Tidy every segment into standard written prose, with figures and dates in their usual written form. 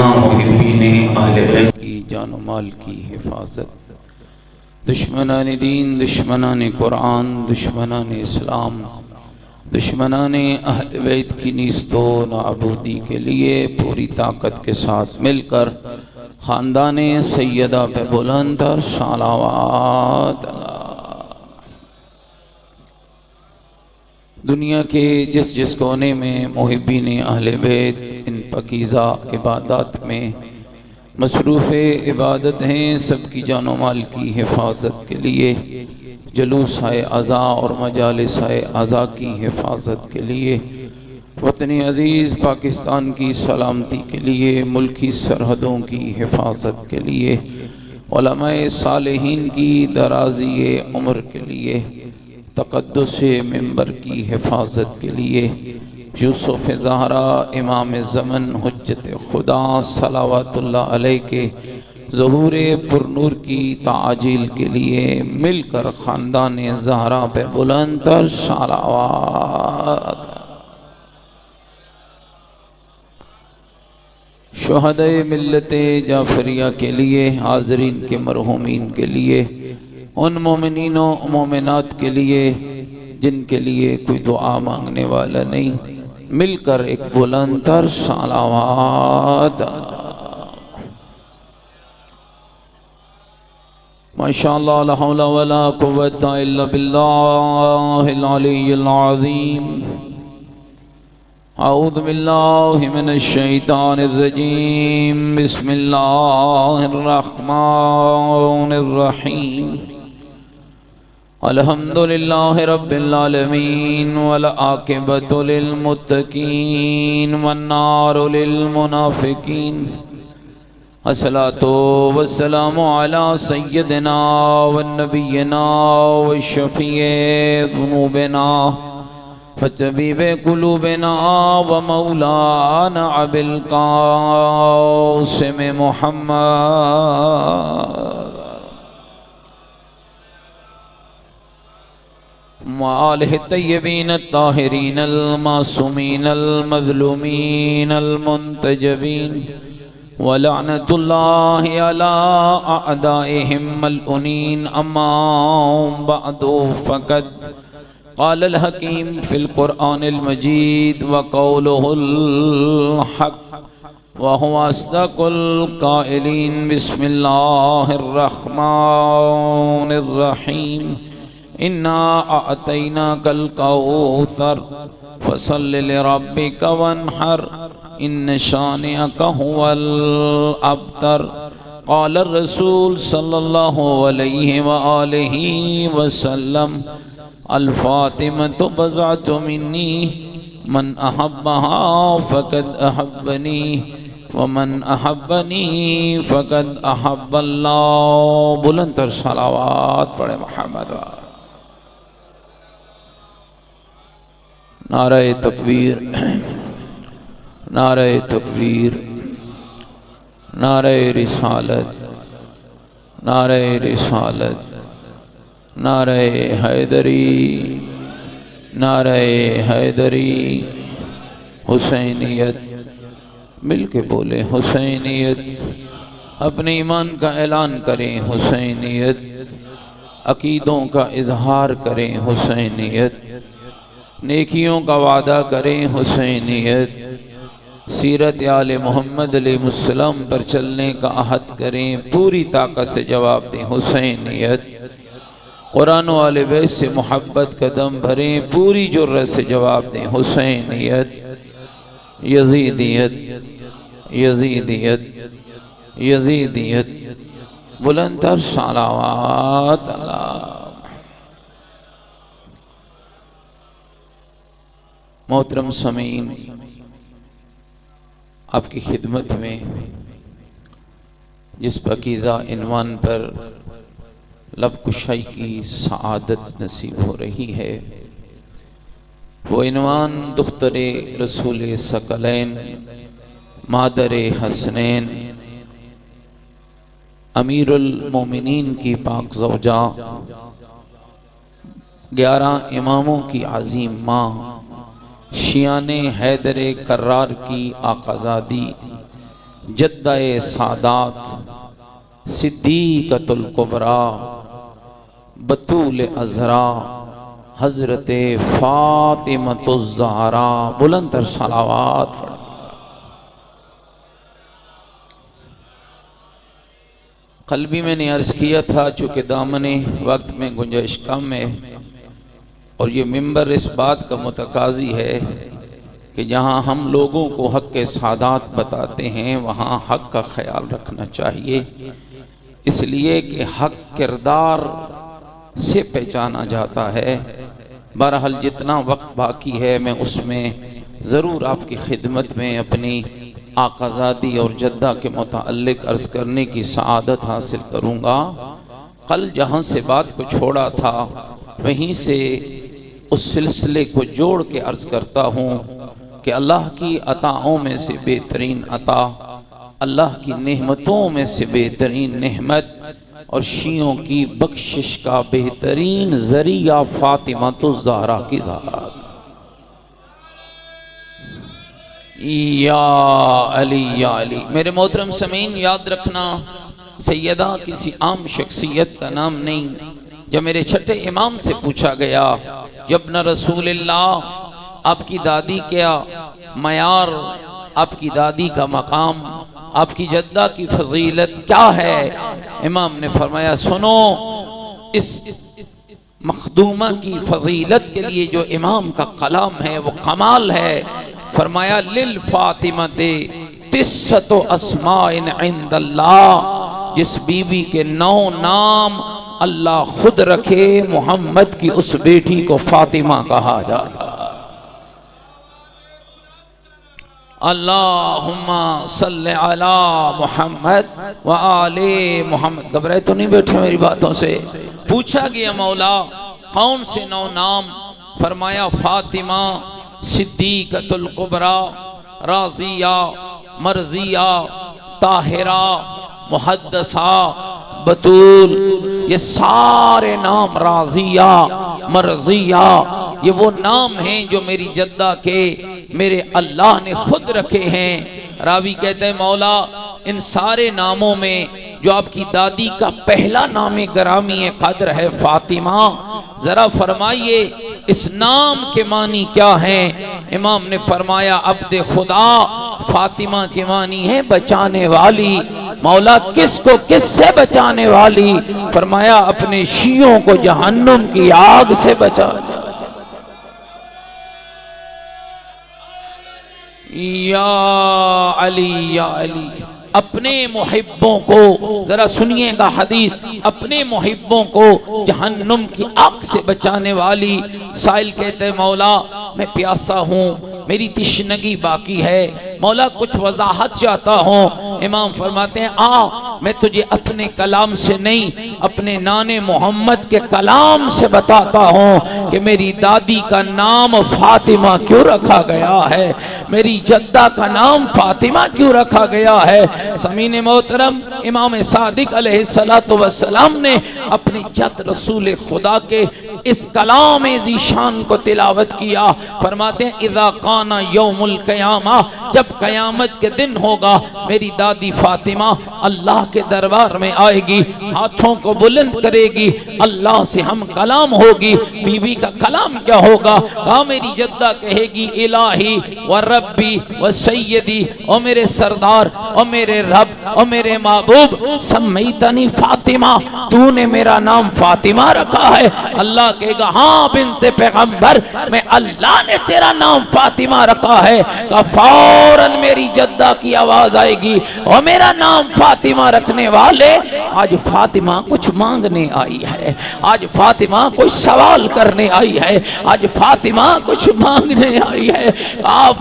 محبین اہل بیت کی جان و مال کی حفاظت، دشمنان دین، دشمنان قرآن، دشمنان اسلام، دشمنان اہل بیت کی نیست و نابودی کے لیے پوری طاقت کے ساتھ مل کر خاندان سیدہ پہ بلند تر صلوات دنیا کے جس کونے میں محبین اہل بیت ان پاکیزہ عبادات میں مصروف عبادت ہیں، سب کی جان و مال کی حفاظت کے لیے، جلوس اعضاء اور مجالس اعضاء کی حفاظت کے لیے، وطن عزیز پاکستان کی سلامتی کے لیے، ملکی سرحدوں کی حفاظت کے لیے، علماء صالحین کی درازی عمر کے لیے، تقدس منبر کی حفاظت کے لیے، یوسف زہرا امام زمن حجت خدا صلوات اللہ علیہ کے ظہور پرنور کی تعجیل کے لیے مل کر خاندان زہرا پہ بلند تر صلوات، شہدائے ملت جعفریہ کے لیے، حاضرین کے مرحومین کے لیے، ان مومنین و مومنات کے لیے جن کے لیے کوئی دعا مانگنے والا نہیں، مل کر ایک بلند تر صلوات۔ ماشاءاللہ لا حول ولا قوة الا باللہ العلی العظیم۔ اعوذ باللہ من الشیطان الرجیم، بسم اللہ الرحمن الرحیم۔ الحمدللہ رب العالمین والعاقبۃ للمتقین والنار للمنافقین، الصلاۃ والسلام علی سیدنا ونبینا وشفیع ذنوبنا فطبیب قلوبنا ومولانا ابی القاسم محمد وآلہ الطیبین الطاہرین المعصومین المظلومین المنتجبین، ولعنت اللہ علی اعدائہم ملعونین۔ اما بعد فقد قال الحکیم فی القرآن المجید وقولہ الحق وہو اصدق القائلین۔ بسم اللہ الرحمن الرحیم۔ انا اعطیناک الکوثر فصل لربک وانحر ان شانئک هو الابتر۔ قال الرسول صلی اللہ علیہ وآلہ وسلم الفاطمة بضعة منی من احبها فقد احبنی ومن احبنی فقد احب اللہ۔ بلند تر صلوات پڑھے محمد۔ نعرہ تکبیر، نعرہ تکبیر، نعرہ رسالت، نعرہ رسالت، نعرہ حیدری، نعرہ حیدری، حسینیت، مل کے بولے حسینیت، اپنے ایمان کا اعلان کریں حسینیت، عقیدوں کا اظہار کریں حسینیت، نیکیوں کا وعدہ کریں حسینیت، سیرت آل محمد علیہ السلام پر چلنے کا عہد کریں، پوری طاقت سے جواب دیں حسینیت، قرآن و آل بیت سے محبت قدم بھریں، پوری جرأت سے جواب دیں حسینیت، یزیدیت، یزیدیت، یزیدیت، بلند تر صلوات اللہ۔ محترم سامعین، آپ کی خدمت میں جس پاکیزہ عنوان پر لب کشائی کی سعادت نصیب ہو رہی ہے، وہ عنوان دختر رسول ثقلین، مادر حسنین، امیر المومنین کی پاک زوجہ، 11 اماموں کی عظیم ماں، شیعان حیدر کرار کی آقازادی، جدہ سادات صدیقۃ الکبریٰ بطول عذرا حضرت فاطمۃ الزہراء، بلند تر صلوات پڑھ۔ قلبی میں نے عرض کیا تھا چونکہ دامن وقت میں گنجائش کم ہے اور یہ ممبر اس بات کا متقاضی ہے کہ جہاں ہم لوگوں کو حق کے سادات بتاتے ہیں وہاں حق کا خیال رکھنا چاہیے، اس لیے کہ حق کردار سے پہچانا جاتا ہے۔ بہرحال جتنا وقت باقی ہے میں اس میں ضرور آپ کی خدمت میں اپنی آقازادی اور جدہ کے متعلق عرض کرنے کی سعادت حاصل کروں گا۔ کل جہاں سے بات کو چھوڑا تھا وہیں سے اس سلسلے کو جوڑ کے عرض کرتا ہوں کہ اللہ کی عطاؤں میں سے بہترین عطا، اللہ کی نعمتوں میں سے بہترین نعمت اور شیعوں کی بخشش کا بہترین ذریعہ فاطمۃ الزہراء کی ذات۔ یا علی یا علی۔ میرے محترم سامعین یاد رکھنا سیدہ کسی عام شخصیت کا نام نہیں۔ جب میرے چھٹے امام سے پوچھا گیا جبنا رسول اللہ آپ کی دادی کیا معیار، آپ کی دادی کا مقام، آپ کی جدہ کی فضیلت کیا ہے، امام نے فرمایا سنو، اس مخدومہ کی فضیلت کے لیے جو امام کا کلام ہے وہ کمال ہے۔ فرمایا للفاطمۃ تسعۃ اسماء عند اللہ، جس بی بی کے 9 نام اللہ خود رکھے محمد کی اس بیٹی کو فاطمہ کہا جاتا۔ اللہم صلی علی محمد وآل محمد۔ گھبرائے تو نہیں بیٹھے میری باتوں سے؟ پوچھا گیا مولا کون سے 9 نام؟ فرمایا فاطمہ، صدیقۃ الکبریٰ، راضیہ، مرضیہ، طاہرہ، محدثہ، بطول۔ یہ سارے نام راضیہ، مرضیہ، یہ وہ نام ہیں جو میری جدہ کے میرے اللہ نے خود رکھے ہیں۔ راوی کہتے ہیں مولا ان سارے ناموں میں جو آپ کی دادی کا پہلا نام گرامی قدر ہے فاطمہ، ذرا فرمائیے اس نام کے معنی کیا ہیں؟ امام نے فرمایا عبد خدا، فاطمہ کے معنی ہے بچانے والی۔ مولا کس کو کس سے بچانے والی؟ فرمایا اپنے شیعوں کو جہنم کی آگ سے بچا۔ یا علی یا علی۔ اپنے محبوں کو ذرا سنیے گا حدیث، اپنے محبوں کو جہنم کی آگ سے بچانے والی۔ سائل کہتے ہیں مولا میں پیاسا ہوں، میری تشنگی باقی ہے، مولا کچھ وضاحت چاہتا ہوں۔ امام فرماتے ہیں میں تجھے اپنے کلام سے نہیں اپنے نانے محمد کے کلام سے بتاتا ہوں کہ میری دادی کا نام فاطمہ کیوں رکھا گیا ہے، میری جدہ کا نام فاطمہ کیوں رکھا گیا ہے۔ سامعین محترم، امام صادق علیہ السلام نے اپنی جد رسول خدا کے اس کلام ذیشان کو تلاوت کیا۔ فرماتے ہیں اذا کان یوم القیامہ، جب قیامت کے دن ہوگا میری دادی فاطمہ اللہ کے دربار میں آئے گی، ہاتھوں کو بلند کرے گی، اللہ سے ہم کلام ہوگی۔ بی بی کا کلام کیا ہوگا؟ میری جدہ کہے گی الہی و ربی و سیدی، او میرے سردار، او میرے رب، او میرے محبوب، سمیتنی فاطمہ، تو نے میرا نام فاطمہ رکھا ہے۔ اللہ کہے گا ہاں بنت پیغمبر، میں اللہ نے تیرا نام فاطمہ رکھا ہے۔ فوراً میری جدہ کی آواز آئے گی اور میرا نام فاطمہ رکھنے والے، آج فاطمہ کچھ مانگنے آئی ہے، آج فاطمہ کچھ سوال کرنے آئی ہے، آج فاطمہ کچھ مانگنے آئی ہے۔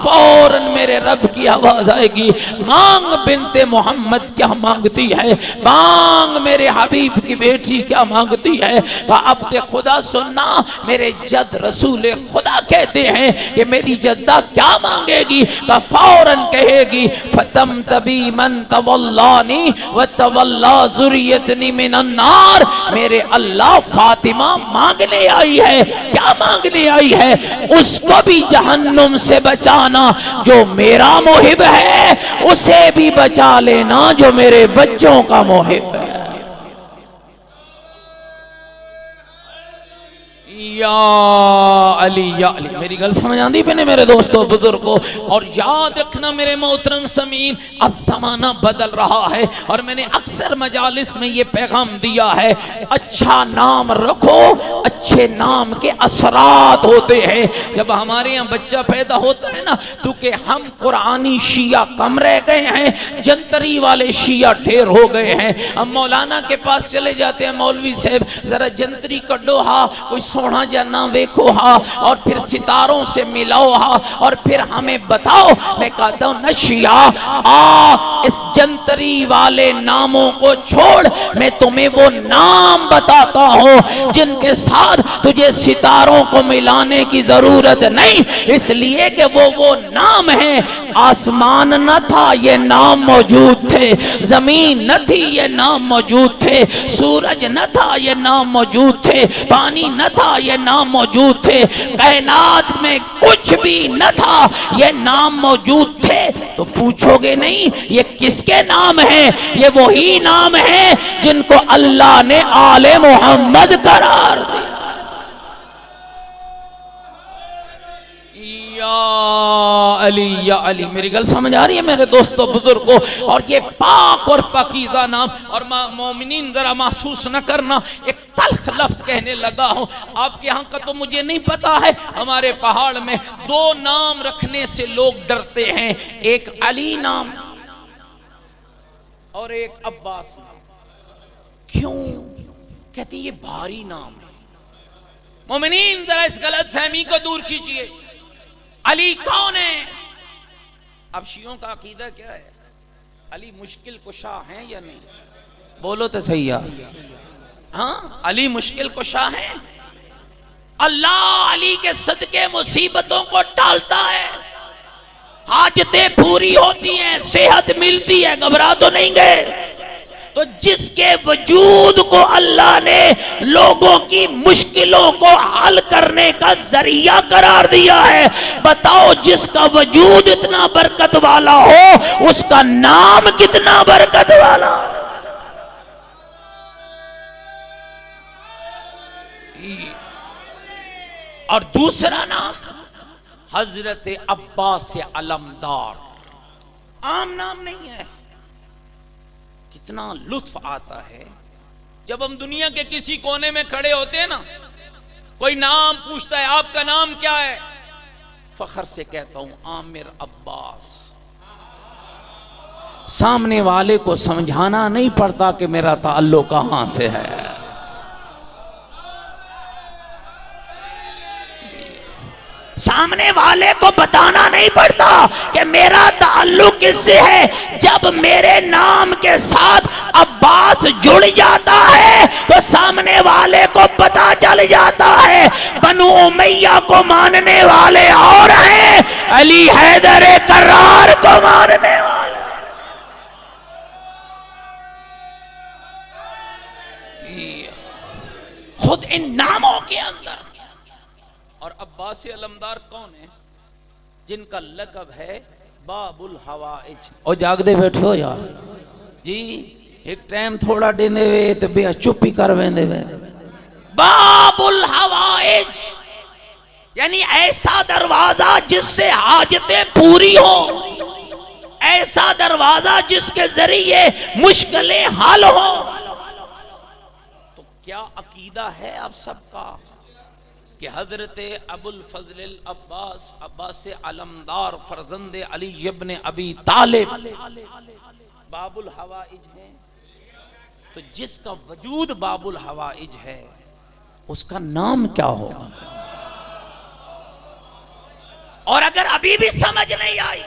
فوراً میرے رب کی آواز آئے گی مانگ بنت محمد کیا مانگتی ہے، مانگ میرے حبیب کی بیٹی کیا مانگتی ہے۔ عبد خدا سننا، میرے جد رسول خدا کہتے ہیں کہ میری جدہ کیا مانگے گی؟ فوراً کہے گی فتم تبی من تولانی و تولا ذریتنی من النار، میرے اللہ فاطمہ مانگنے آئی ہے۔ کیا مانگنے آئی ہے؟ اس کو بھی جہنم سے بچانا۔ جو میرا محب ہے اسے بھی بچا لینا جو میرے بچوں کا محب ہے۔ یا علی یا علی، میری گل سمجھ آندی پہ نے میرے دوستو بزرگوں؟ اور یاد رکھنا میرے محترم سامعین، اب زمانہ بدل رہا ہے اور میں نے اکثر مجالس میں یہ پیغام دیا ہے، اچھا نام رکھو، اچھے نام کے اثرات ہوتے ہیں۔ جب ہمارے یہاں بچہ پیدا ہوتا ہے نا، تو کہ ہم قرآنی شیعہ کم رہ گئے ہیں، جنتری والے شیعہ ڈھیر ہو گئے ہیں۔ ہم مولانا کے پاس چلے جاتے ہیں، مولوی صاحب ذرا جنتری کڈو ہا، کوئی سونا جانا ویکھو ہا، اور پھر ستاروں سے ملاؤ ہا، اور پھر ہمیں بتاؤ۔ میں کہتا ہوں نشیا اس جنتری والے ناموں کو چھوڑ، میں تمہیں وہ نام بتاتا ہوں جن کے ساتھ تجھے ستاروں کو ملانے کی ضرورت نہیں، اس لیے کہ وہ نام ہیں۔ آسمان نہ تھا، یہ نام موجود تھے، زمین نہ تھی، یہ نام موجود تھے، سورج نہ تھا، یہ نام موجود تھے، پانی نہ تھا، یہ نام موجود تھے، کائنات میں کچھ بھی نہ تھا، یہ نام موجود تھے۔ تو پوچھو گے نہیں یہ کس کے نام ہیں؟ یہ وہی نام ہیں جن کو اللہ نے آل محمد قرار دیا۔ یا علی یا علی، میری گل سمجھ آ رہی ہے میرے دوستو بزرگوں؟ اور یہ پاک اور پاکیزہ نام، اور مومنین ذرا محسوس نہ کرنا ایک تلخ لفظ کہنے لگا ہوں، آپ کے ہاں کا تو مجھے نہیں پتا ہے، ہمارے پہاڑ میں دو نام رکھنے سے لوگ ڈرتے ہیں، ایک علی نام اور ایک عباس نام۔ کیوں؟ کہتے یہ بھاری نام ہے۔ مومنین ذرا اس غلط فہمی کو دور کیجئے، علی کون ہے؟ اب شیعوں کا عقیدہ کیا ہے؟ علی مشکل کشا ہیں یا نہیں؟ بولو تو صحیح ہے۔ ہاں علی مشکل کشا ہے، اللہ علی کے صدقے مصیبتوں کو ٹالتا ہے، حاجتیں پوری ہوتی ہیں، صحت ملتی ہے، گھبرا تو نہیں گئے۔ تو جس کے وجود کو اللہ نے لوگوں کی مشکلوں کو حل کرنے کا ذریعہ قرار دیا ہے، بتاؤ جس کا وجود اتنا برکت والا ہو اس کا نام کتنا برکت والا ہو۔ اور دوسرا نام حضرت عباس علمدار، عام نام نہیں ہے۔ کتنا لطف آتا ہے جب ہم دنیا کے کسی کونے میں کھڑے ہوتے ہیں نا، کوئی نام پوچھتا ہے آپ کا نام کیا ہے، فخر سے کہتا ہوں عامر عباس۔ سامنے والے کو سمجھانا نہیں پڑتا کہ میرا تعلق کہاں سے ہے۔ سامنے والے کو بتانا نہیں پڑتا کہ میرا تعلق کس سے ہے۔ جب میرے نام کے ساتھ عباس جڑ جاتا ہے تو سامنے والے کو پتا چل جاتا ہے بنو امیہ کو ماننے والے اور ہیں، علی حیدر کرار کو ماننے والے۔ خود ان ناموں کے اندر۔ اور عباس علمدار کون ہے؟ جن کا لقب ہے باب الحوائج۔ اور جاگ دے بیٹھے ہو یار جی، ایک ٹائم تھوڑا دینے وے تو بے چپی کر ویندے وے۔ باب الحوائج یعنی ایسا دروازہ جس سے حاجتیں پوری ہوں، ایسا دروازہ جس کے ذریعے مشکلیں حل ہوں۔ تو کیا عقیدہ ہے آپ سب کا کہ حضرت ابو الفضل العباس عباس علمدار فرزند علی ابن ابی طالب باب الحوائج ہیں؟ تو جس کا وجود باب الحوائج ہے اس کا نام کیا ہوگا؟ اور اگر ابھی بھی سمجھ نہیں آئی،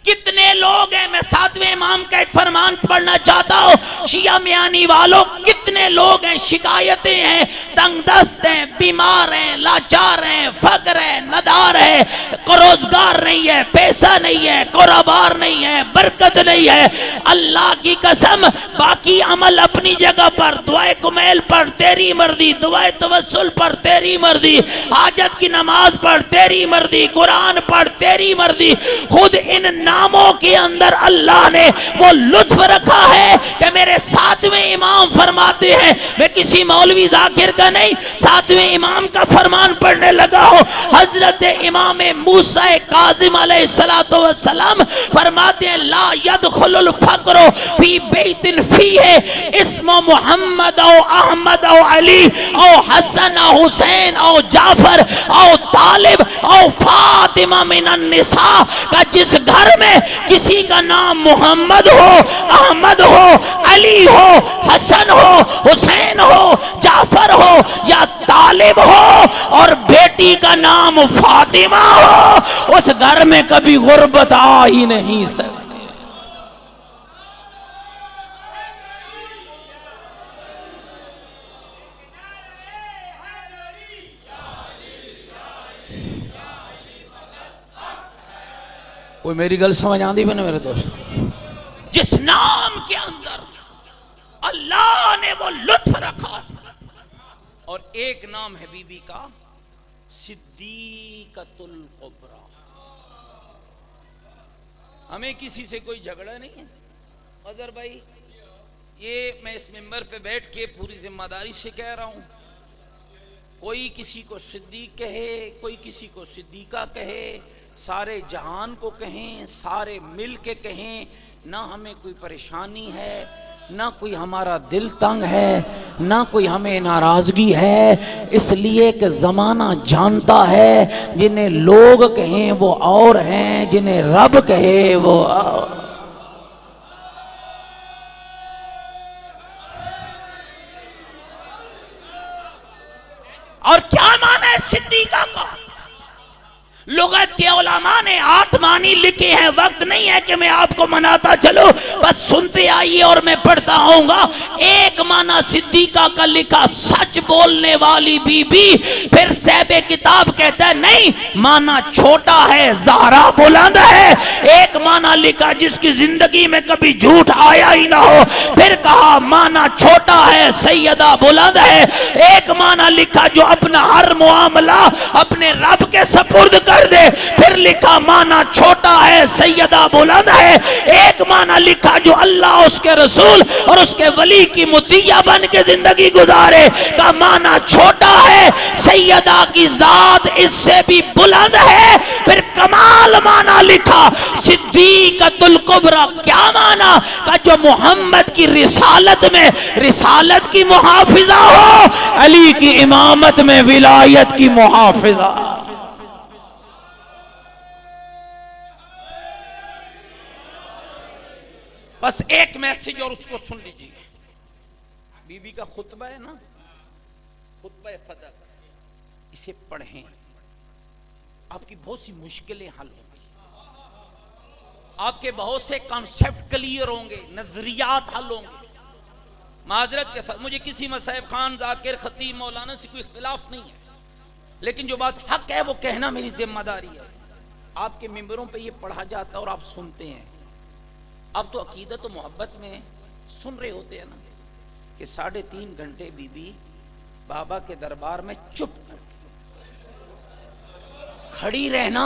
کتنے لوگ ہیں، میں 7ویں امام کا ایک فرمان پڑھنا چاہتا ہوں، شیعہ میانی والوں کتنے لوگ ہیں، شکایتیں ہیں، تنگ دست ہیں، بیمار ہیں، لاچار ہیں، فقر ہے، ندار ہے، روزگار نہیں ہے، پیسہ نہیں ہے، کاروبار نہیں ہے، برکت نہیں ہے۔ اللہ کی قسم باقی عمل اپنی جگہ پر، دعائے کمیل پر تیری مرضی، دعائے توسل پر تیری مرضی، حاجت کی نماز پر تیری مرضی، قرآن پر تیری مرضی۔ خود ان ناموں کے اندر اللہ نے وہ لطف رکھا ہے کہ میرے ساتویں امام فرماتے ہیں، میں کسی مولوی ذاکر کا نہیں، ساتویں امام کا فرمان پڑھنے لگا ہوں۔ حضرت امام موسیٰ کاظم علیہ السلام فرماتے ہیں لا يدخل الفقر فی بیت فیہ اسم محمد او احمد او علی او حسن او حسین او جعفر او طالب او فاطمہ من النساء، کا جس گھر میں کسی کا نام محمد ہو، احمد ہو، علی ہو، حسن ہو، حسین ہو، جعفر ہو یا طالب ہو اور بیٹی کا نام فاطمہ ہو، اس گھر میں کبھی غربت آ ہی نہیں سکتی۔ کوئی میری گل سمجھ آندی بنے میرے دوست؟ جس نام کے اندر اللہ نے وہ لطف رکھا، اور ایک نام ہے بی بی کا صدیقۃ الکبریٰ۔ ہمیں کسی سے کوئی جھگڑا نہیں ہے اظہر بھائی، یہ میں اس ممبر پہ بیٹھ کے پوری ذمہ داری سے کہہ رہا ہوں، کوئی کسی کو صدیق کہے، کوئی کسی کو صدیقہ کہے، سارے جہان کو کہیں، سارے مل کے کہیں، نہ ہمیں کوئی پریشانی ہے، نہ کوئی ہمارا دل تنگ ہے، نہ کوئی ہمیں ناراضگی ہے، اس لیے کہ زمانہ جانتا ہے جنہیں لوگ کہیں وہ اور ہیں، جنہیں رب کہے وہ اور۔ اور کیا معنی ہے صدیقہ کا؟ لغت کے علماء نے 8 معنی لکھے ہیں، وقت نہیں ہے کہ میں آپ کو مناتا چلو، بس سنتے آئیے اور میں پڑھتا ہوں گا۔ ایک معنی صدیقہ کا لکھا سچ بولنے والی بی بی، پھر صاحب کتاب کہتا ہے نہیں معنی چھوٹا ہے زہرا بلند ہے۔ ایک معنی لکھا جس کی زندگی میں کبھی جھوٹ آیا ہی نہ ہو، پھر کہا معنی چھوٹا ہے سیدہ بلند ہے۔ ایک معنی لکھا جو اپنا ہر معاملہ اپنے رب کے سپرد کر دے، پھر لکھا معنی چھوٹا ہے سیدہ بلند ہے۔ ایک معنی لکھا جو اللہ اس کے رسول اور اس کے ولی کی مطیع بن کے زندگی گزارے، کا معنی چھوٹا ہے سیدہ کی ذات اس سے بھی بلند ہے۔ پھر کمال معنی لکھا صدیقۃ الکبریٰ، کیا معنی؟ کا جو محمد کی رسالت میں رسالت کی محافظہ ہو، علی کی امامت میں ولایت کی محافظہ۔ بس ایک میسج اور اس کو سن لیجیے، بی بی کا خطبہ ہے نا، خطبہ فدق، اسے پڑھیں، آپ کی بہت سی مشکلیں حل ہوں گی، آپ کے بہت سے کانسیپٹ کلیئر ہوں گے، نظریات حل ہوں گے۔ معذرت کے ساتھ مجھے کسی مصعب خان، ذاکر، خطیب، مولانا سے کوئی اختلاف نہیں ہے، لیکن جو بات حق ہے وہ کہنا میری ذمہ داری ہے۔ آپ کے ممبروں پہ یہ پڑھا جاتا ہے اور آپ سنتے ہیں، اب تو عقیدت و محبت میں سن رہے ہوتے ہیں نا کہ 3.5 گھنٹے بی بی بابا کے دربار میں چپ کر کھڑی رہنا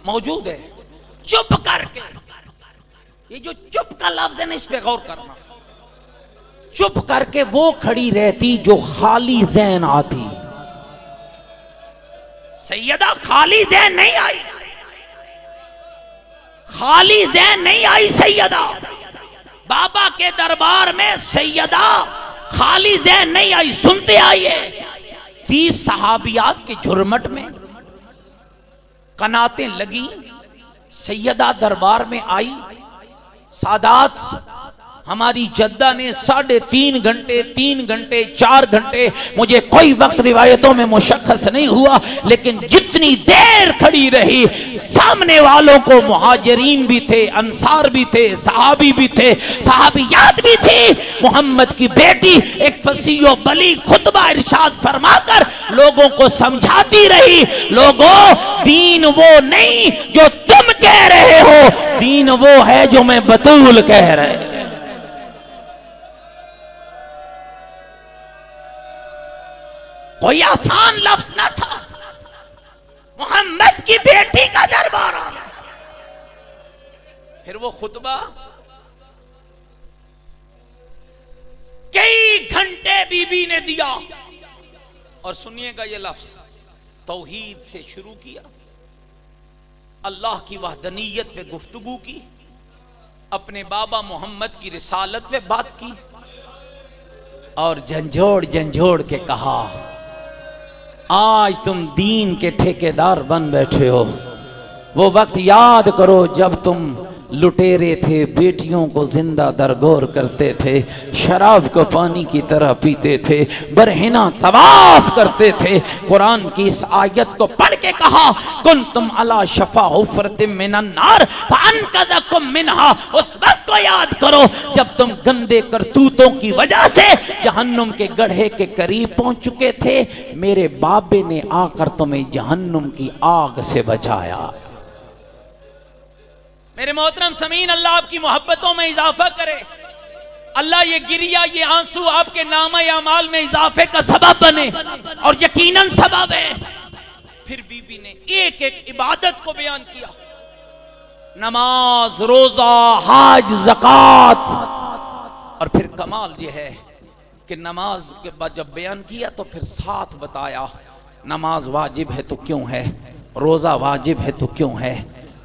موجود ہے، چپ کر کے۔ یہ جو چپ کا لفظ ہے نا، اس پہ غور کرنا، چپ کر کے وہ کھڑی رہتی جو خالی ذہن آتی۔ سیدہ خالی ذہن نہیں آئی، خالی ذہن نہیں آئی سیدہ بابا کے دربار میں، سیدہ خالی ذہن نہیں آئی۔ سنتے آئیے، 30 صحابیات کے جھرمٹ میں قناتیں لگی، سیدہ دربار میں آئی، سادات ہماری جدہ نے 3.5 گھنٹے 3 گھنٹے 4 گھنٹے، مجھے کوئی وقت روایتوں میں مشخص نہیں ہوا، لیکن جتنی دیر کھڑی رہی، سامنے والوں کو مہاجرین بھی تھے، انصار بھی تھے، صحابی بھی تھے، صحابیات بھی تھی، محمد کی بیٹی ایک فصیح و بلیغ خطبہ ارشاد فرما کر لوگوں کو سمجھاتی رہی، لوگوں دین وہ نہیں جو تم کہہ رہے ہو، دین وہ ہے جو میں بطول کہہ رہے ہیں۔ کوئی آسان لفظ نہ تھا، محمد کی بیٹی کا دربار آنا۔ پھر وہ خطبہ کئی گھنٹے بی بی نے دیا، اور سنیے گا یہ لفظ، توحید سے شروع کیا، اللہ کی وحدانیت پہ گفتگو کی، اپنے بابا محمد کی رسالت پہ بات کی، اور جھنجھوڑ جھنجھوڑ کے کہا آج تم دین کے ٹھیکیدار بن بیٹھے ہو، وہ وقت یاد کرو جب تم لٹیرے تھے، بیٹیوں کو زندہ درگور کرتے تھے، شراب کو پانی کی طرح پیتے تھے، برہنہ طواف کرتے تھے۔ قرآن کی اس آیت کو پڑھ کے کہا کنتم علی شفا حفرۃ من النار فانقذکم منہا، اس وقت کو یاد کرو جب تم گندے کرتوتوں کی وجہ سے جہنم کے گڑھے کے قریب پہنچ چکے تھے، میرے بابے نے آ کر تمہیں جہنم کی آگ سے بچایا۔ میرے محترم سامعین، اللہ آپ کی محبتوں میں اضافہ کرے، اللہ یہ گریہ یہ آنسو آپ کے نامہ اعمال میں اضافے کا سبب بنے، اور یقیناً سبب ہے۔ پھر بی بی نے ایک ایک عبادت کو بیان کیا، نماز، روزہ، حج، زکوٰۃ، اور پھر کمال یہ ہے کہ نماز کے بعد جب بیان کیا تو پھر ساتھ بتایا نماز واجب ہے تو کیوں ہے، روزہ واجب ہے تو کیوں ہے،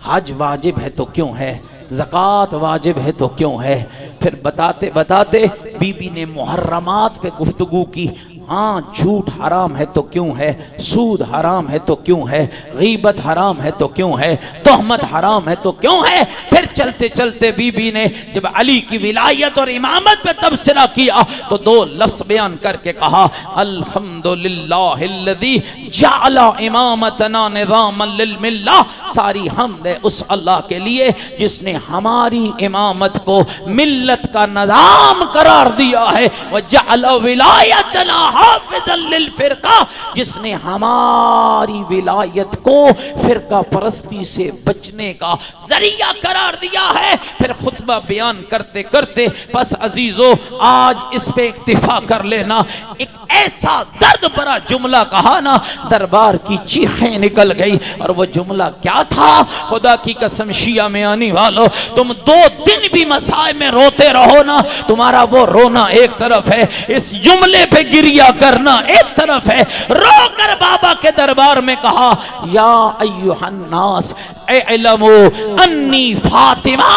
حج واجب ہے تو کیوں ہے، زکوٰۃ واجب ہے تو کیوں ہے۔ پھر بتاتے بتاتے بی بی نے محرمات پہ گفتگو کی، ہاں جھوٹ حرام ہے تو کیوں ہے، سود حرام ہے تو کیوں ہے، غیبت حرام ہے تو کیوں ہے، تہمت حرام ہے تو کیوں ہے۔ پھر چلتے چلتے بی بی نے جب علی کی ولایت اور امامت پہ تبصرہ کیا تو 2 لفظ بیان کر کے کہا الحمدللہ الذی جعل امامتنا نظاما للملہ، ساری حمد ہے اس اللہ کے لیے جس نے ہماری امامت کو ملت کا نظام قرار دیا ہے، وجعل ولایتنا حافظا للفرقہ، جس نے ہماری ولایت کو فرقہ پرستی سے بچنے کا ذریعہ قرار دیا ہے۔ پھر خطبہ بیان کرتے کرتے بس عزیزو آج اس پہ اکتفا کر لینا، ایک ایسا درد بھرا جملہ کہا نا، دربار کی چیخیں نکل گئی، اور وہ جملہ کیا تھا؟ خدا کی قسم شیعہ میں آنے والو، تم 2 دن بھی مسائل میں روتے رہو نا، تمہارا وہ رونا ایک طرف ہے، اس جملے پہ گریہ کرنا ایک طرف ہے۔ رو کر بابا کے دربار میں کہا یا ایھا الناس اعلموا انی فاطمہ،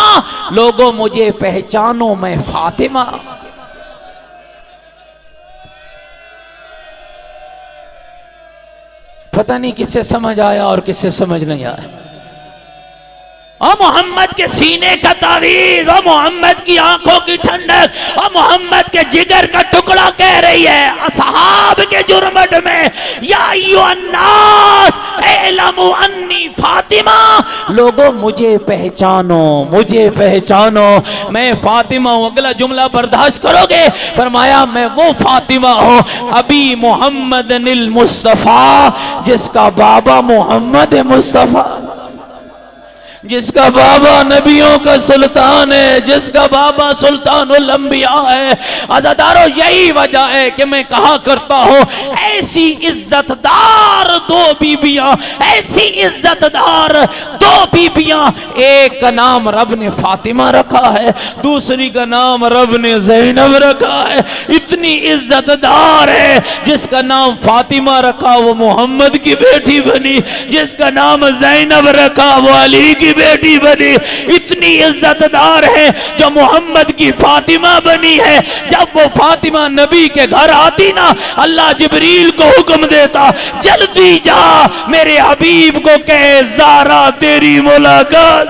لوگوں مجھے پہچانو میں فاطمہ۔ پتہ نہیں کسے سمجھ آیا اور کسے سمجھ نہیں آیا۔ او محمد کے سینے کا تعویذ، او محمد کی آنکھوں کی ٹھنڈک، او محمد کے جگر کا ٹکڑا کہہ رہی ہے اصحاب کے جرمٹ میں یا ایھا الناس اعلموا انی فاطمہ، لوگوں مجھے پہچانو، مجھے پہچانو، میں فاطمہ ہوں۔ اگلا جملہ برداشت کرو گے؟ فرمایا میں وہ فاطمہ ہوں ابی محمد المصطفیٰ، جس کا بابا محمد مصطفیٰ، جس کا بابا نبیوں کا سلطان ہے، جس کا بابا سلطان الانبیاء ہے۔ عزادارو یہی وجہ ہے کہ میں کہا کرتا ہوں ایسی عزت دار 2 بیبیاں، ایسی عزت دار 2 بیبیاں، ایک کا نام رب نے فاطمہ رکھا ہے، دوسری کا نام رب نے زینب رکھا ہے۔ اتنی عزت دار ہے، جس کا نام فاطمہ رکھا وہ محمد کی بیٹی بنی، جس کا نام زینب رکھا وہ علی کی بیٹی بنی۔ اتنی عزت دار ہے جو محمد کی فاطمہ بنی ہے۔ جب وہ فاطمہ نبی کے گھر آتی نا، اللہ جبریل کو حکم دیتا جلدی جا میرے حبیب کو کہے زارا تیری ملاقات۔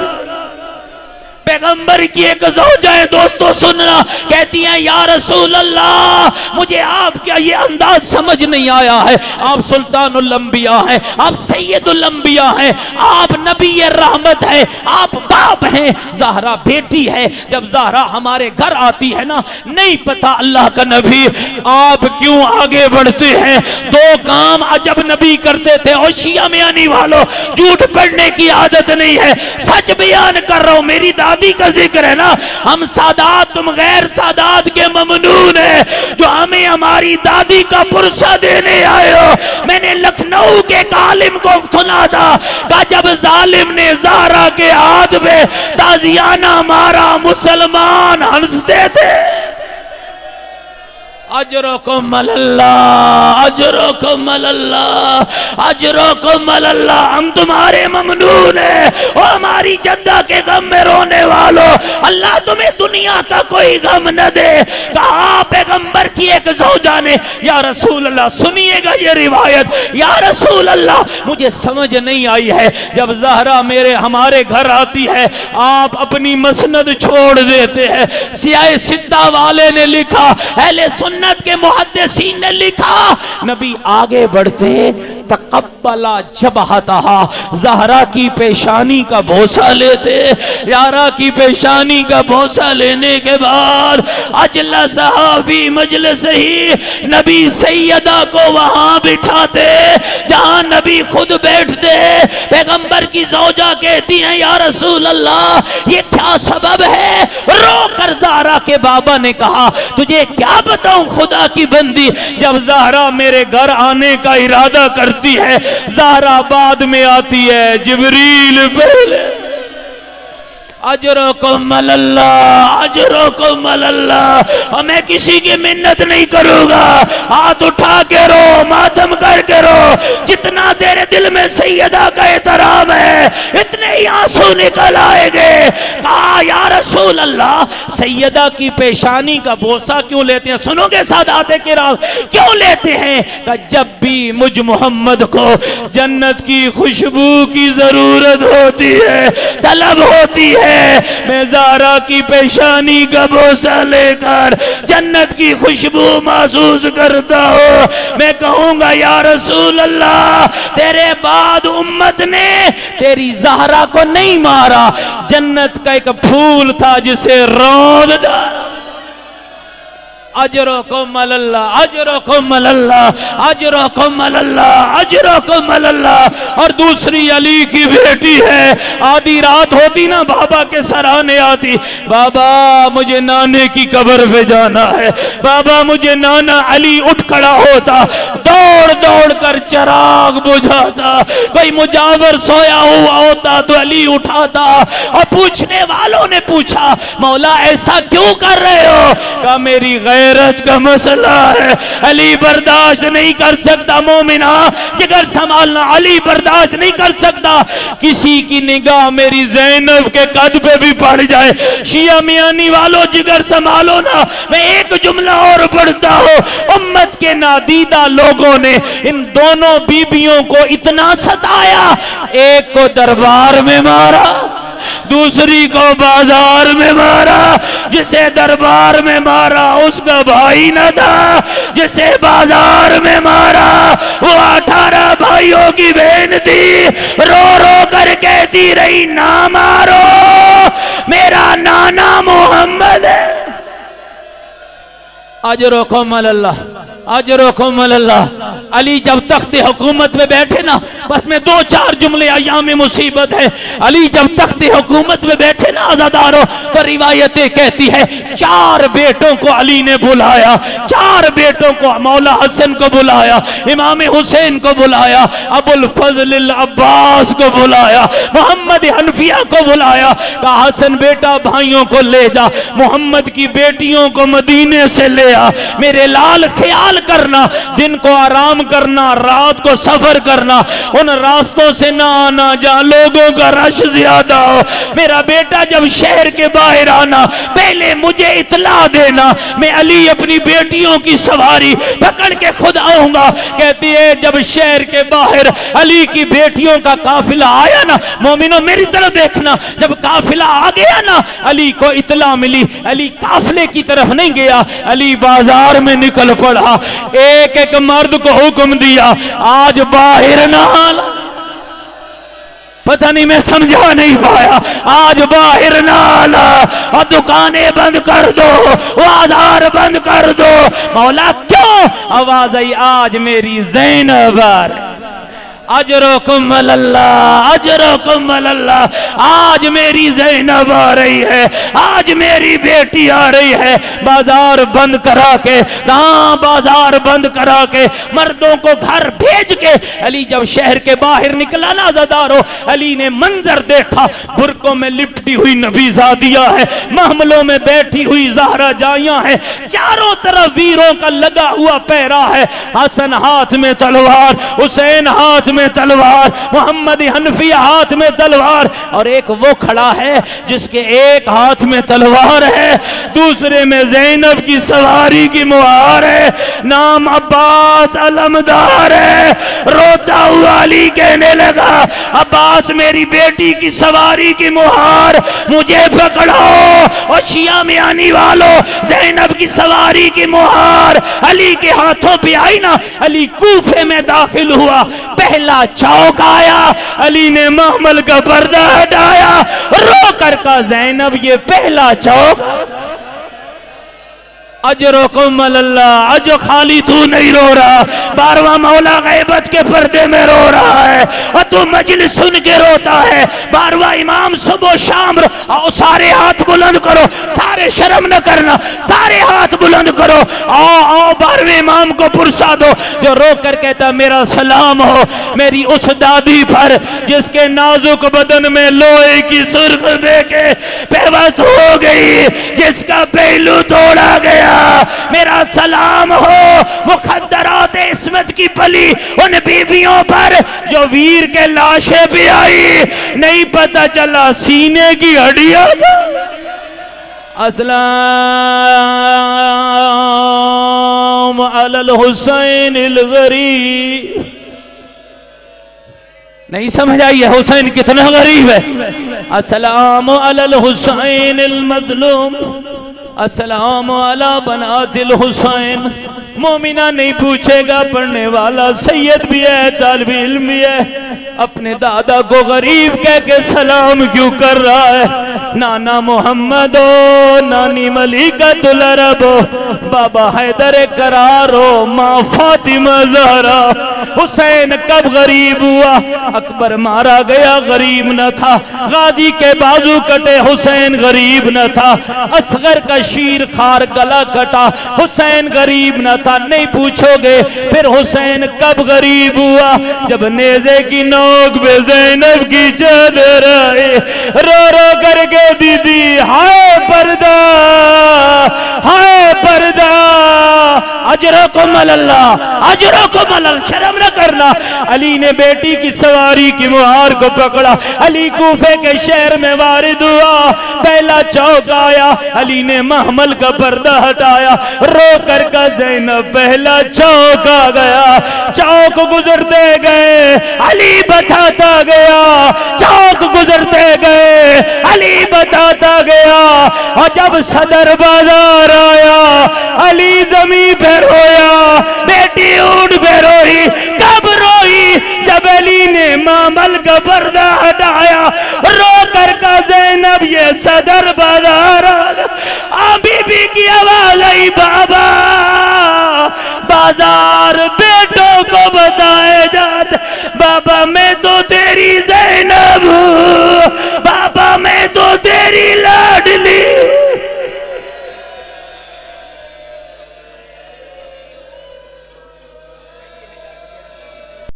پیغمبر کی ایک زوجہ ہے دوستو سننا، کہتی ہیں یا رسول اللہ مجھے آپ کا یہ انداز سمجھ نہیں آیا ہے، آپ سلطان الانبیاء ہیں، آپ سید الانبیاء ہیں، آپ نبی رحمت ہیں، آپ باپ ہیں، زہرا بیٹی ہے، جب زہرا ہمارے گھر آتی ہے نا نہیں پتا اللہ کا نبی آپ کیوں آگے بڑھتے ہیں، دو کام عجب نبی کرتے تھے۔ اور شیعہ میانی والوں جھوٹ پڑھنے کی عادت نہیں ہے، سچ بیان کر رہا ہوں، میری دادی کا ذکر ہے نا، ہم سادات تم غیر سادات کے ممنون ہیں، جو ہمیں ہماری دادی کا پرسہ دینے آئے ہو۔ میں نے لکھنؤ کے ایک عالم کو سنا تھا کہ جب ظالم نے زہرا کے ہاتھ میں تازیانہ مارا مسلمان ہنستے تھے۔ اجرکم اللہ، اجرکم اللہ، اجرکم اللہ، ہم تمہارے ممنون ہیں، اور ہماری جدہ کے غم میں رونے والوں اللہ تمہیں دنیا کا کوئی غم نہ دے۔ کہا پیغمبر کی ایک زوجہ نے یا رسول اللہ سنیے گا یہ روایت، یا رسول اللہ مجھے سمجھ نہیں آئی ہے، جب زہرا ہمارے گھر آتی ہے آپ اپنی مسند چھوڑ دیتے ہیں۔ سیاہ ستہ والے نے لکھا، اہل سنت کے محدثین نے لکھا، نبی آگے بڑھتے تقبلا جبہتہا، زہرا کی پیشانی کا بوسہ لیتے، یارا کی پیشانی کا بوسہ لینے کے بعد اجلسہا فی مجلس ہی، نبی سیدہ کو وہاں بٹھاتے جہاں نبی خود بیٹھتے۔ پیغمبر کی زوجہ کہتی ہیں یا رسول اللہ یہ کیا سبب ہے؟ رو کر زہرا کے بابا نے کہا تجھے کیا بتاؤں خدا کی بندی، جب زہرا میرے گھر آنے کا ارادہ کرتی ہے زہرا بعد میں آتی ہے، جبریل پہلے۔ اجرکم اللہ، اجرکم اللہ، اور میں کسی کی منت نہیں کروں گا، ہاتھ اٹھا کے رو، ماتم کر کے رو، جتنا تیرے دل میں سیدہ کا احترام ہے اتنے ہی آنسو نکل آئے گے۔ کہا یا رسول اللہ سیدہ کی پیشانی کا بوسہ کیوں لیتے ہیں؟ سنو گے سادات کرام کیوں لیتے ہیں؟ کہ جب بھی مجھ محمد کو جنت کی خوشبو کی ضرورت ہوتی ہے، طلب ہوتی ہے، میں زہرا کی پیشانی کا بوسہ لے کر جنت کی خوشبو محسوس کرتا ہوں۔ میں کہوں گا یا رسول اللہ تیرے بعد امت نے تیری زہرا کو نہیں مارا، جنت کا ایک پھول تھا جسے روند ڈالا۔ اجرکم اللہ، اجرکم اللہ، اجرکم اللہ، اجرکم اللہ۔ اور دوسری علی کی بیٹی ہے، آدھی رات ہوتی نا بابا کے سرانے آتی، بابا مجھے نانے کی قبر پہ جانا ہے، بابا مجھے نانا علی اٹھ کھڑا ہوتا، دوڑ دوڑ کر چراغ بجھاتا، کوئی مجاور سویا ہوا ہوتا تو علی اٹھاتا، اور پوچھنے والوں نے پوچھا مولا ایسا کیوں کر رہے ہو؟ کہا میری غیرت کا مسئلہ ہے، علی برداشت نہیں کر سکتا، مومنہ جگر سنبھالنا، علی برداشت نہیں کر سکتا کسی کی نگاہ میری زینب کے قد پہ بھی پڑ جائے۔ شیعہ میانی والوں جگر سنبھالو نا، میں ایک جملہ اور پڑھتا ہوں، امت کے نادیدہ لوگوں نے ان دونوں بیبیوں کو اتنا ستایا، ایک کو دربار میں مارا، دوسری کو بازار میں مارا، جسے دربار میں مارا اس کا بھائی نہ تھا، جسے بازار میں مارا وہ 18 بھائیوں کی بہن تھی، رو رو کر کہتی رہی نہ مارو میرا نانا محمد ہے۔ اجرکم اللہ، اجرکم اللہ۔ علی جب تخت حکومت میں بیٹھے نا، بس میں 2-4 جملے ایام مصیبت ہے، علی جب تخت حکومت میں بیٹھے نا عزادارو، تو روایتیں کہتی ہے 4 بیٹوں کو علی نے بلایا، 4 بیٹوں کو، مولا حسن کو بلایا، امام حسین کو بلایا، ابو الفضل العباس کو بلایا، محمد حنفیہ کو بلایا، کہا حسن بیٹا بھائیوں کو لے جا، محمد کی بیٹیوں کو مدینے سے لے گیا میرے لال خیال کرنا دن کو آرام کرنا رات کو سفر کرنا ان راستوں سے نہ آنا جہاں لوگوں کا رش زیادہ ہو میرا بیٹا جب شہر کے باہر آنا پہلے مجھے اطلاع دینا میں علی اپنی بیٹیوں کی سواری پکڑ کے خود آؤں گا کہتی ہے جب شہر کے باہر علی کی بیٹیوں کا قافلہ آیا نا مومنوں میری طرف دیکھنا جب قافلہ آ گیا نا علی کو اطلاع ملی علی قافلے کی طرف نہیں گیا علی بازار میں نکل پڑا ایک ایک مرد کو حکم دیا آج باہر نہ آنا پتہ نہیں میں سمجھا نہیں پایا آج باہر نہ آنا اور دکانیں بند کر دو بازار بند کر دو مولا کیوں آواز آئی آج میری زینب اجرکم اللہ اجرکم اللہ آج میری زینب آ رہی ہے آج میری بیٹی آ رہی ہے بازار بند کرا کے کہاں بازار بند کرا کے مردوں کو گھر بھیج کے علی جب شہر کے باہر نکلا نا زدارو علی نے منظر دیکھا برقوں میں لپٹی ہوئی نبی زادیہ ہے محملوں میں بیٹھی ہوئی زہرا جائیاں ہیں چاروں طرف ویروں کا لگا ہوا پیرا ہے حسن ہاتھ میں تلوار حسین ہاتھ میں تلوار محمد حنفی ہاتھ میں تلوار اور ایک وہ کھڑا ہے جس کے ایک ہاتھ میں تلوار ہے دوسرے میں زینب کی سواری کی مہار ہے نام عباس علمدار ہے روتا ہوا علی کہنے لگا عباس میری بیٹی کی سواری کی مہار مجھے پکڑو اور شیعہ میں آنے والوں زینب کی سواری کی مہار علی کے ہاتھوں پہ آئی نا علی کوفے میں داخل ہوا پہلا چوک آیا علی نے محمل کا پردہ ہٹایا رو کر کا زینب یہ پہلا چوک اجرکم اللہ اجو خالی تو نہیں رو رہا بارواں مولا غیبت کے پردے میں رو رہا ہے اور تو مجلس سن کے روتا ہے بارواں امام صبح و شام آؤ سارے ہاتھ بلند کرو سارے شرم نہ کرنا سارے ہاتھ بلند کرو آؤ آؤ بارہویں امام کو پرسا دو جو رو کر کہتا میرا سلام ہو میری اس دادی پر جس کے نازک بدن میں لوہے کی سرخ دے کے پیوست ہو گئی جس کا پہلو توڑا گیا میرا سلام ہو مخدرات عصمت کی پلی ان بیویوں پر جو ویر کے لاشیں بھی آئی نہیں پتہ چلا سینے کی ہڈیاں السلام علی الحسین الغریب نہیں سمجھ آئی ہے حسین کتنا غریب ہے السلام علی الحسین المظلوم السلام علی بنات الحسین مومنہ نہیں پوچھے گا پڑھنے والا سید بھی ہے طالب علم بھی ہے اپنے دادا کو غریب کہہ کے سلام کیوں کر رہا ہے نانا محمد ہو نانی ملکۃ العرب ہو بابا حیدر کرار ہو ماں فاطمہ زہرا حسین کب غریب ہوا اکبر مارا گیا غریب نہ تھا غازی کے بازو کٹے حسین غریب نہ تھا اصغر کا شیر خار گلا کٹا حسین غریب نہ تھا نہیں پوچھو گے پھر حسین کب غریب ہوا جب نیزے کی نوک پہ زینب کی چادر آئی رو رو کر کے دیدی ہائے پردہ ہائے پردہ اجرکم اللہ اجرکم اللہ شرم نہ کرنا علی نے بیٹی کی سواری کی مہار کو پکڑا علی کوفے کے شہر میں وارد ہوا پہلا چوک آیا علی نے محمل کا پردہ ہٹایا رو کر کا زینب پہلا چوک آ گیا چوک گزرتے گئے علی بتاتا گیا چوک گزرتے گئے علی بتاتا گیا اور جب صدر بازار آیا علی زمین پہ رویا بیٹی اونٹ پہ روئی کب روئی جب علی نے محمل کا پردہ ہٹایا رو کر کا زینب یہ صدر بازار آیا بی بی کی آواز آئی بابا بازار بیٹوں کو بتائے جاتے بابا میں تو تیری زینب ہوں بابا میں تو تیری لاڈلی